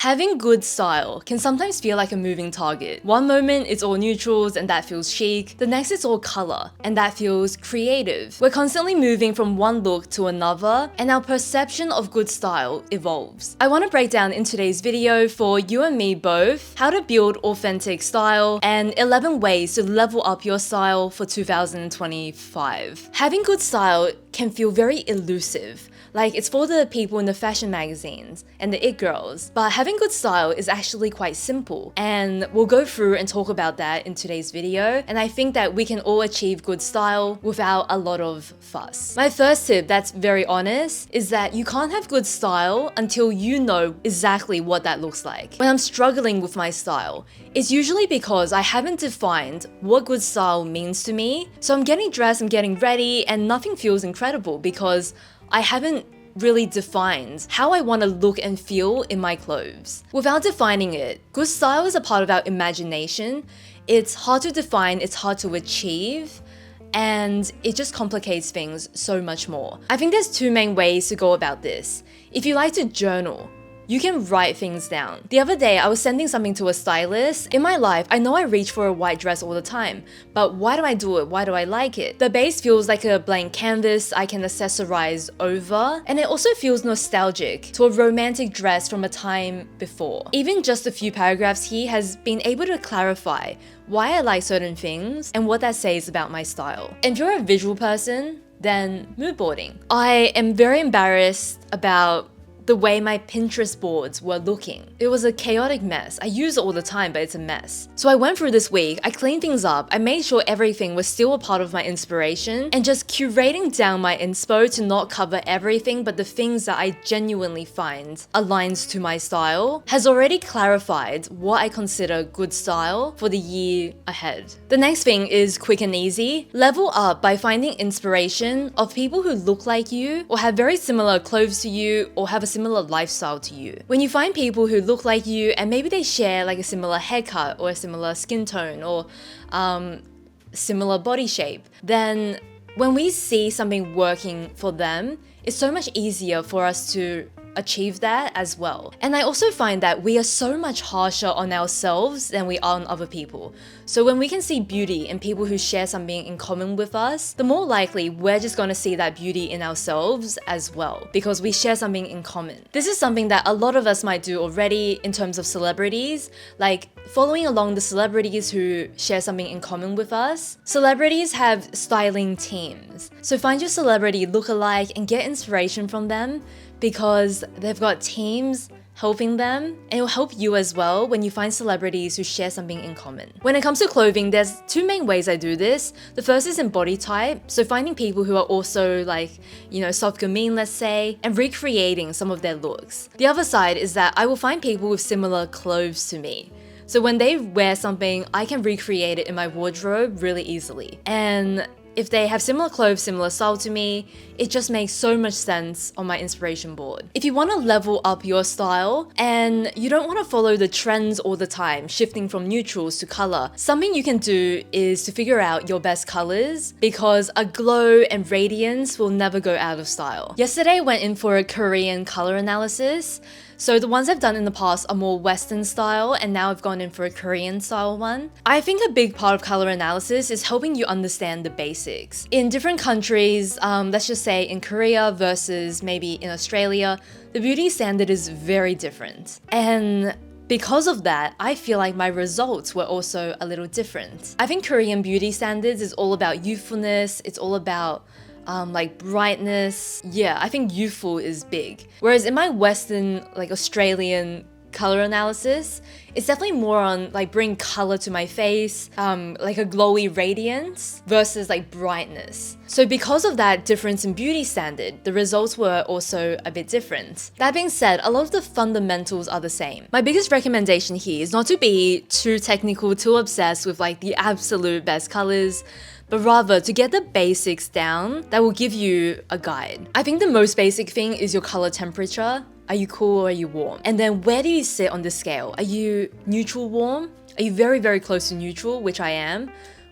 Having good style can sometimes feel like a moving target. One moment it's all neutrals and that feels chic, the next it's all color and that feels creative. We're constantly moving from one look to another and our perception of good style evolves. I want to break down in today's video for you and me both how to build authentic style and 11 ways to level up your style for 2025. Having good style can feel very elusive. Like it's for the people in the fashion magazines and the it girls. But having good style is actually quite simple. And we'll go through and talk about that in today's video. And I think that we can all achieve good style without a lot of fuss. My first tip that's very honest is that you can't have good style until you know exactly what that looks like. When I'm struggling with my style, it's usually because I haven't defined what good style means to me. So I'm getting dressed, I'm getting ready, and nothing feels incredible because I haven't really defined how I want to look and feel in my clothes. Without defining it, good style is a part of our imagination. It's hard to define, it's hard to achieve, and it just complicates things so much more. I think there's two main ways to go about this. If you like to journal, you can write things down. The other day, I was sending something to a stylist. In my life, I know I reach for a white dress all the time, but why do I do it? Why do I like it? The base feels like a blank canvas I can accessorize over, and it also feels nostalgic to a romantic dress from a time before. Even just a few paragraphs here has been able to clarify why I like certain things and what that says about my style. And if you're a visual person, then mood boarding. I am very embarrassed about the way my Pinterest boards were looking. It was a chaotic mess. I use it all the time, but it's a mess. So I went through this week, I cleaned things up, I made sure everything was still a part of my inspiration, and just curating down my inspo to not cover everything but the things that I genuinely find aligns to my style has already clarified what I consider good style for the year ahead. The next thing is quick and easy. Level up by finding inspiration of people who look like you or have very similar clothes to you or have a similar lifestyle to you. When you find people who look like you and maybe they share like a similar haircut or a similar skin tone or similar body shape, then when we see something working for them, it's so much easier for us to achieve that as well. And I also find that we are so much harsher on ourselves than we are on other people. So when we can see beauty in people who share something in common with us, the more likely we're just going to see that beauty in ourselves as well, because we share something in common. This is something that a lot of us might do already in terms of celebrities, like following along the celebrities who share something in common with us. Celebrities have styling teams. So find your celebrity lookalike and get inspiration from them, because they've got teams helping them, and it will help you as well when you find celebrities who share something in common. When it comes to clothing, there's two main ways I do this. The first is in body type, so finding people who are also like, soft gamine, let's say, and recreating some of their looks. The other side is that I will find people with similar clothes to me. So when they wear something, I can recreate it in my wardrobe really easily. And if they have similar clothes, similar style to me, it just makes so much sense on my inspiration board. If you want to level up your style and you don't want to follow the trends all the time, shifting from neutrals to color, something you can do is to figure out your best colors, because a glow and radiance will never go out of style. Yesterday I went in for a Korean color analysis. So the ones I've done in the past are more Western style, and now I've gone in for a Korean style one. I think a big part of color analysis is helping you understand the basics. In different countries, let's just say in Korea versus maybe in Australia, the beauty standard is very different. And because of that, I feel like my results were also a little different. I think Korean beauty standards is all about youthfulness, it's all about like brightness. Yeah, I think youthful is big. Whereas in my Western, like Australian color analysis, it's definitely more on like bring color to my face, like a glowy radiance versus like brightness. So because of that difference in beauty standard, the results were also a bit different. That being said, a lot of the fundamentals are the same. My biggest recommendation here is not to be too technical, too obsessed with like the absolute best colors, but rather to get the basics down that will give you a guide. I think the most basic thing is your color temperature. Are you cool or are you warm? And then where do you sit on the scale? Are you neutral warm? Are you very, very close to neutral, which I am?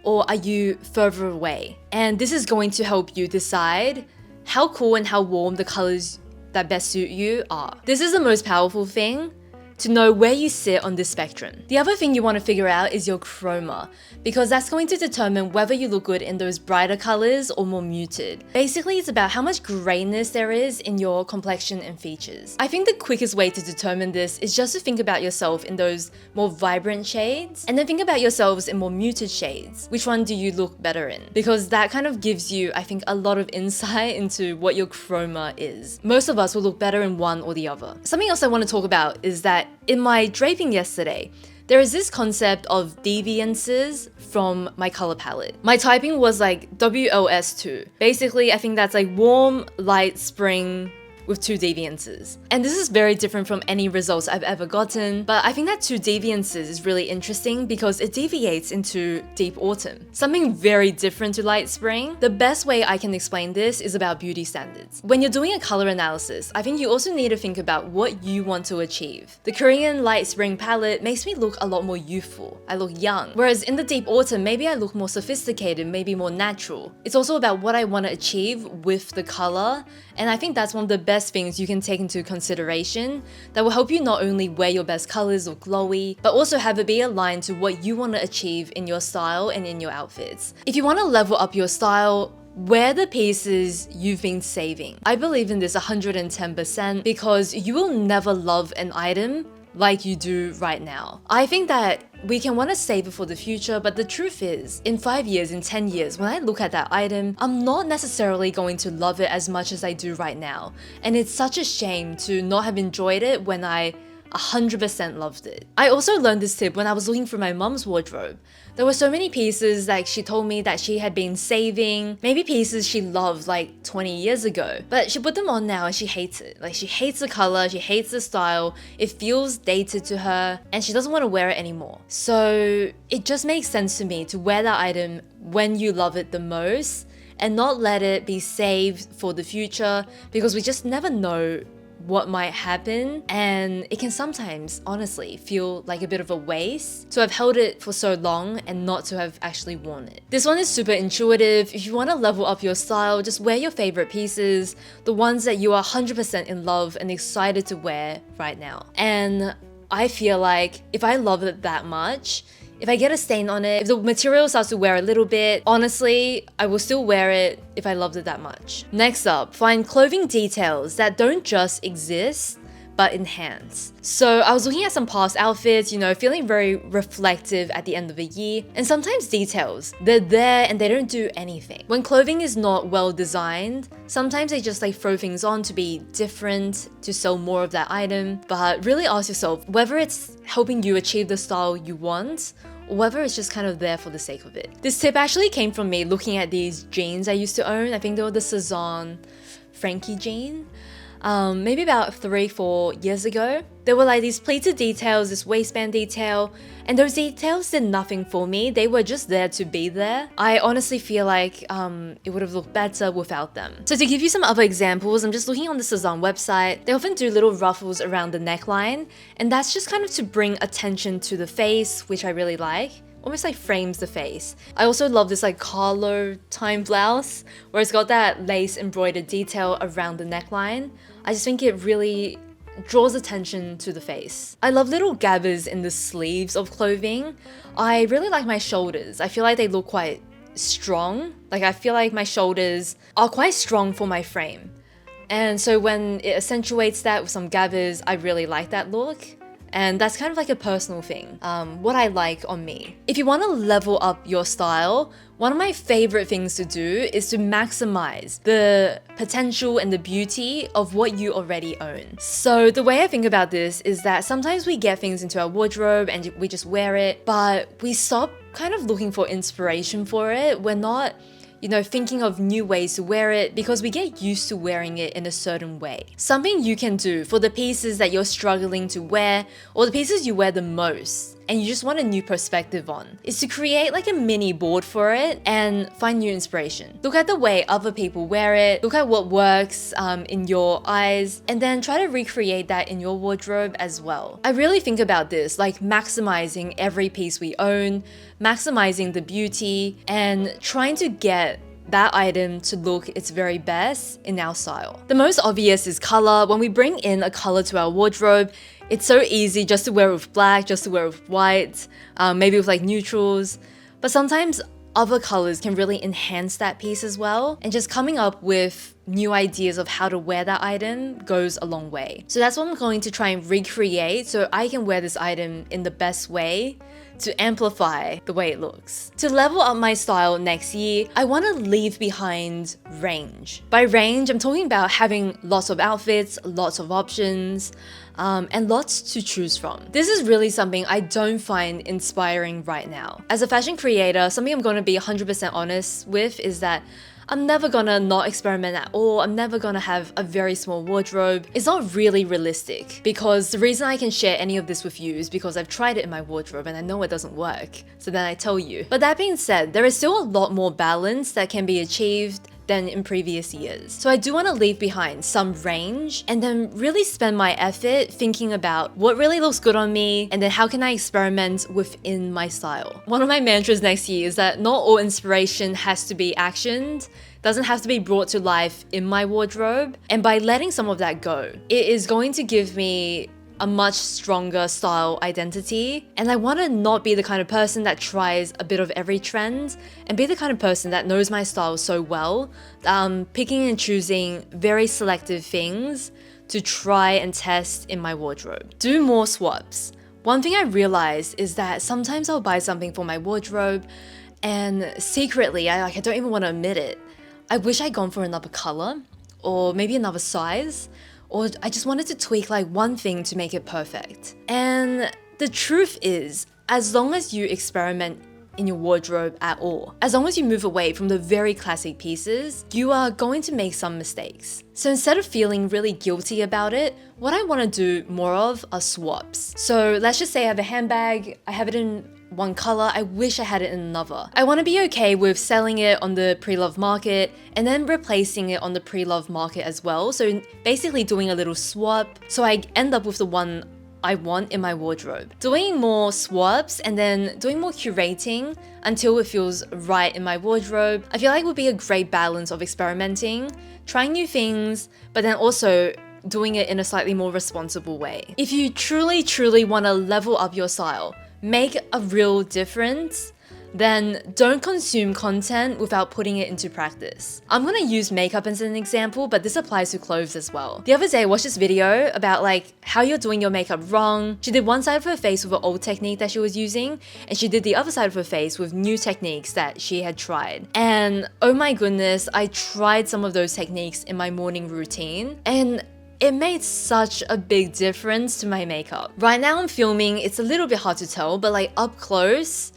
Or are you further away? And this is going to help you decide how cool and how warm the colors that best suit you are. This is the most powerful thing, to know where you sit on this spectrum. The other thing you want to figure out is your chroma, because that's going to determine whether you look good in those brighter colors or more muted. Basically, it's about how much grayness there is in your complexion and features. I think the quickest way to determine this is just to think about yourself in those more vibrant shades, and then think about yourselves in more muted shades. Which one do you look better in? Because that kind of gives you, I think, a lot of insight into what your chroma is. Most of us will look better in one or the other. Something else I want to talk about is that in my draping yesterday, there is this concept of deviances from my color palette. My typing was like WOS2. Basically, I think that's like warm, light, spring, with 2 deviances. And this is very different from any results I've ever gotten, but I think that 2 deviances is really interesting because it deviates into deep autumn. Something very different to light spring. The best way I can explain this is about beauty standards. When you're doing a color analysis, I think you also need to think about what you want to achieve. The Korean light spring palette makes me look a lot more youthful. I look young. Whereas in the deep autumn, maybe I look more sophisticated, maybe more natural. It's also about what I want to achieve with the color, and I think that's one of the best things you can take into consideration that will help you not only wear your best colors or glowy, but also have it be aligned to what you want to achieve in your style and in your outfits. If you want to level up your style, wear the pieces you've been saving. I believe in this 110% because you will never love an item like you do right now. I think that we can want to save it for the future, but the truth is, in 5 years, in 10 years, when I look at that item, I'm not necessarily going to love it as much as I do right now. And it's such a shame to not have enjoyed it when I 100% loved it. I also learned this tip when I was looking for my mom's wardrobe. There were so many pieces like she told me that she had been saving, maybe pieces she loved like 20 years ago, but she put them on now and she hates it. Like she hates the color, she hates the style, it feels dated to her, and she doesn't want to wear it anymore. So it just makes sense to me to wear that item when you love it the most and not let it be saved for the future, because we just never know what might happen, and it can sometimes honestly feel like a bit of a waste to have held it for so long and not to have actually worn it. This one is super intuitive. If you want to level up your style, just wear your favorite pieces, the ones that you are 100% in love and excited to wear right now. And I feel like if I love it that much, if I get a stain on it, if the material starts to wear a little bit, honestly, I will still wear it if I loved it that much. Next up, find clothing details that don't just exist, but enhance. So I was looking at some past outfits, you know, feeling very reflective at the end of the year, and sometimes details, they're there and they don't do anything. When clothing is not well designed, sometimes they just like throw things on to be different, to sell more of that item, but really ask yourself whether it's helping you achieve the style you want, or whether it's just kind of there for the sake of it. This tip actually came from me looking at these jeans I used to own. I think they were the Sezane Frankie jean. Maybe about 3-4 years ago. There were like these pleated details, this waistband detail, and those details did nothing for me. They were just there to be there. I honestly feel like it would have looked better without them. So to give you some other examples, I'm just looking on the Sezane website. They often do little ruffles around the neckline, and that's just kind of to bring attention to the face, which I really like. Almost like frames the face. I also love this like collar time blouse where it's got that lace embroidered detail around the neckline. I just think it really draws attention to the face. I love little gathers in the sleeves of clothing. I really like my shoulders. I feel like they look quite strong. Like I feel like my shoulders are quite strong for my frame. And so when it accentuates that with some gathers, I really like that look. And that's kind of like a personal thing, what I like on me. If you want to level up your style, one of my favorite things to do is to maximize the potential and the beauty of what you already own. So the way I think about this is that sometimes we get things into our wardrobe and we just wear it, but we stop kind of looking for inspiration for it. We're not, you know, thinking of new ways to wear it because we get used to wearing it in a certain way. Something you can do for the pieces that you're struggling to wear, or the pieces you wear the most, and you just want a new perspective on, is to create like a mini board for it and find new inspiration. Look at the way other people wear it, look at what works in your eyes, and then try to recreate that in your wardrobe as well. I really think about this, like maximizing every piece we own, maximizing the beauty, and trying to get that item to look its very best in our style. The most obvious is color. When we bring in a color to our wardrobe, It's so easy just to wear with black, just to wear with white, maybe with like neutrals. But sometimes other colors can really enhance that piece as well. And just coming up with new ideas of how to wear that item goes a long way. So that's what I'm going to try and recreate so I can wear this item in the best way to amplify the way it looks. To level up my style next year, I want to leave behind range. By range, I'm talking about having lots of outfits, lots of options, and lots to choose from. This is really something I don't find inspiring right now. As a fashion creator, something I'm going to be 100% honest with is that I'm never gonna not experiment at all. I'm never gonna have a very small wardrobe. It's not really realistic, because the reason I can share any of this with you is because I've tried it in my wardrobe and I know it doesn't work. So then I tell you. But that being said, there is still a lot more balance that can be achieved than in previous years. So I do want to leave behind some range and then really spend my effort thinking about what really looks good on me and then how can I experiment within my style. One of my mantras next year is that not all inspiration has to be actioned, doesn't have to be brought to life in my wardrobe. And by letting some of that go, it is going to give me a much stronger style identity. And I want to not be the kind of person that tries a bit of every trend and be the kind of person that knows my style so well, picking and choosing very selective things to try and test in my wardrobe. Do more swaps. One thing I realized is that sometimes I'll buy something for my wardrobe and secretly, I don't even want to admit it, I wish I'd gone for another color or maybe another size, or I just wanted to tweak like one thing to make it perfect. And the truth is, as long as you experiment in your wardrobe at all, as long as you move away from the very classic pieces, you are going to make some mistakes. So instead of feeling really guilty about it, what I want to do more of are swaps. So let's just say I have a handbag, I have it in one color, I wish I had it in another. I want to be okay with selling it on the pre-loved market and then replacing it on the pre-loved market as well. So basically doing a little swap so I end up with the one I want in my wardrobe. Doing more swaps and then doing more curating until it feels right in my wardrobe, I feel like would be a great balance of experimenting, trying new things, but then also doing it in a slightly more responsible way. If you truly want to level up your style, make a real difference, then don't consume content without putting it into practice. I'm gonna use makeup as an example, but this applies to clothes as well. The other day I watched this video about like how you're doing your makeup wrong. She did one side of her face with an old technique that she was using, and she did the other side of her face with new techniques that she had tried. And oh my goodness, I tried some of those techniques in my morning routine, and it made such a big difference to my makeup. Right now I'm filming, it's a little bit hard to tell, but like up close,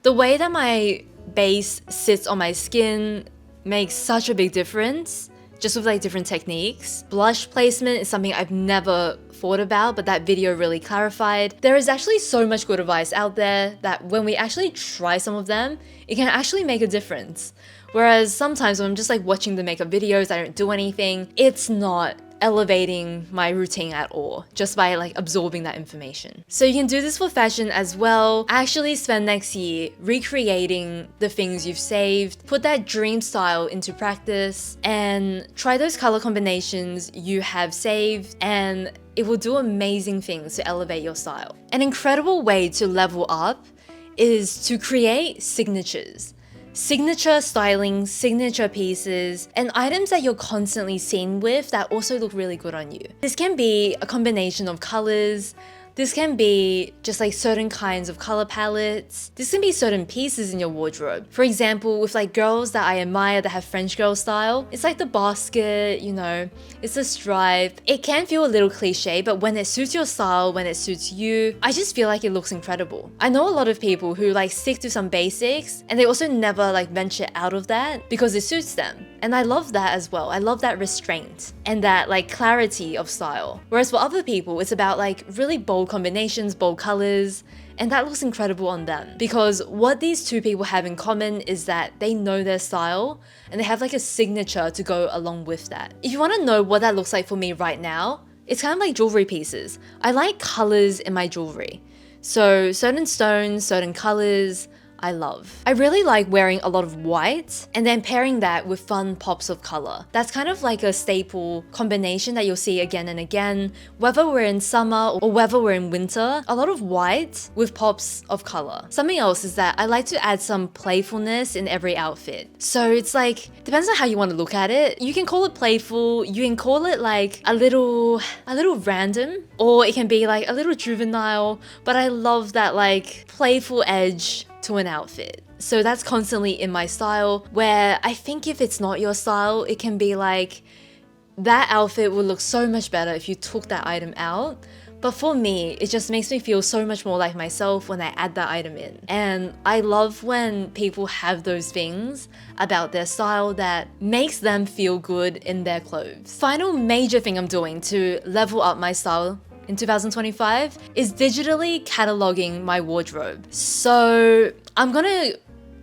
the way that my base sits on my skin makes such a big difference, just with like different techniques. Blush placement is something I've never thought about, but that video really clarified. There is actually so much good advice out there that when we actually try some of them, it can actually make a difference. Whereas sometimes when I'm just like watching the makeup videos, I don't do anything, it's not elevating my routine at all, just by like absorbing that information. So you can do this for fashion as well. Actually spend next year recreating the things you've saved, put that dream style into practice, and try those color combinations you have saved, and it will do amazing things to elevate your style. An incredible way to level up is to create signatures. Signature styling, signature pieces, and items that you're constantly seen with that also look really good on you. This can be a combination of colors. This can be just like certain kinds of color palettes. This can be certain pieces in your wardrobe. For example, with like girls that I admire that have French girl style, it's like the basket, you know, it's a stripe. It can feel a little cliche, but when it suits your style, when it suits you, I just feel like it looks incredible. I know a lot of people who like stick to some basics and they also never like venture out of that because it suits them. And I love that as well. I love that restraint and that like clarity of style. Whereas for other people, it's about like really bold combinations, bold colors, and that looks incredible on them. Because what these two people have in common is that they know their style and they have like a signature to go along with that. If you want to know what that looks like for me right now, it's kind of like jewelry pieces. I like colors in my jewelry. So certain stones, certain colors, I love. I really like wearing a lot of white and then pairing that with fun pops of color. That's kind of like a staple combination that you'll see again and again, whether we're in summer or whether we're in winter. A lot of white with pops of color. Something else is that I like to add some playfulness in every outfit. So it's like, depends on how you want to look at it. You can call it playful, you can call it like a little random, or it can be like a little juvenile, but I love that like playful edge to an outfit. So that's constantly in my style, where I think if it's not your style, it can be like, that outfit would look so much better if you took that item out. But for me, it just makes me feel so much more like myself when I add that item in. And I love when people have those things about their style that makes them feel good in their clothes. Final major thing I'm doing to level up my style in 2025 is digitally cataloging my wardrobe. So I'm gonna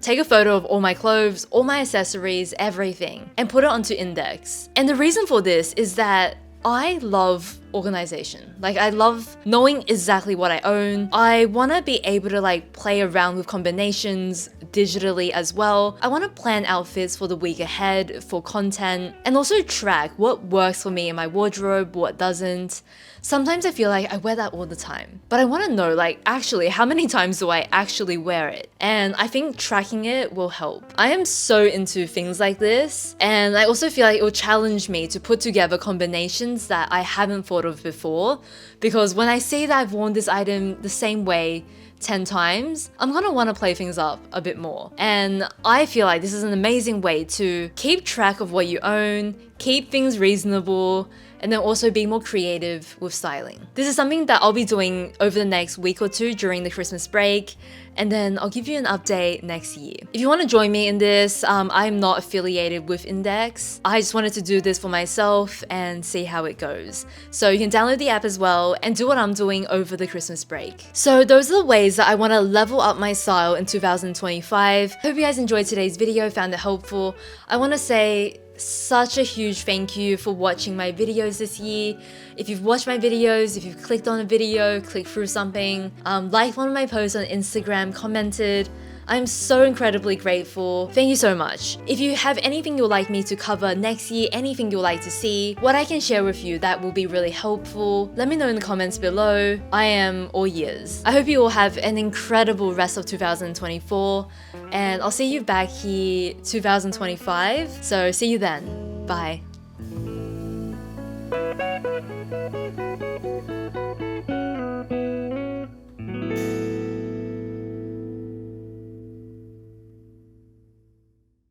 take a photo of all my clothes, all my accessories, everything, and put it onto Index. And the reason for this is that I love organization. Like, I love knowing exactly what I own. I want to be able to like play around with combinations digitally as well. I want to plan outfits for the week ahead for content, and also track what works for me in my wardrobe, what doesn't. Sometimes I feel like I wear that all the time, but I want to know like actually how many times do I actually wear it? And I think tracking it will help. I am so into things like this, and I also feel like it will challenge me to put together combinations that I haven't thought of before, because when I say that I've worn this item the same way 10 times, I'm gonna want to play things up a bit more. And I feel like this is an amazing way to keep track of what you own, keep things reasonable, and then also be more creative with styling. This is something that I'll be doing over the next week or two during the Christmas break, and then I'll give you an update next year. If you want to join me in this, I'm not affiliated with Index. I just wanted to do this for myself and see how it goes. So you can download the app as well and do what I'm doing over the Christmas break. So those are the ways that I want to level up my style in 2025. Hope you guys enjoyed today's video, found it helpful. I want to say such a huge thank you for watching my videos this year. If you've watched my videos, if you've clicked on a video, clicked through something, liked one of my posts on Instagram, commented, I'm so incredibly grateful. Thank you so much. If you have anything you'd like me to cover next year, anything you'd like to see, what I can share with you that will be really helpful, let me know in the comments below. I am all ears. I hope you all have an incredible rest of 2024, and I'll see you back here 2025. So see you then. Bye.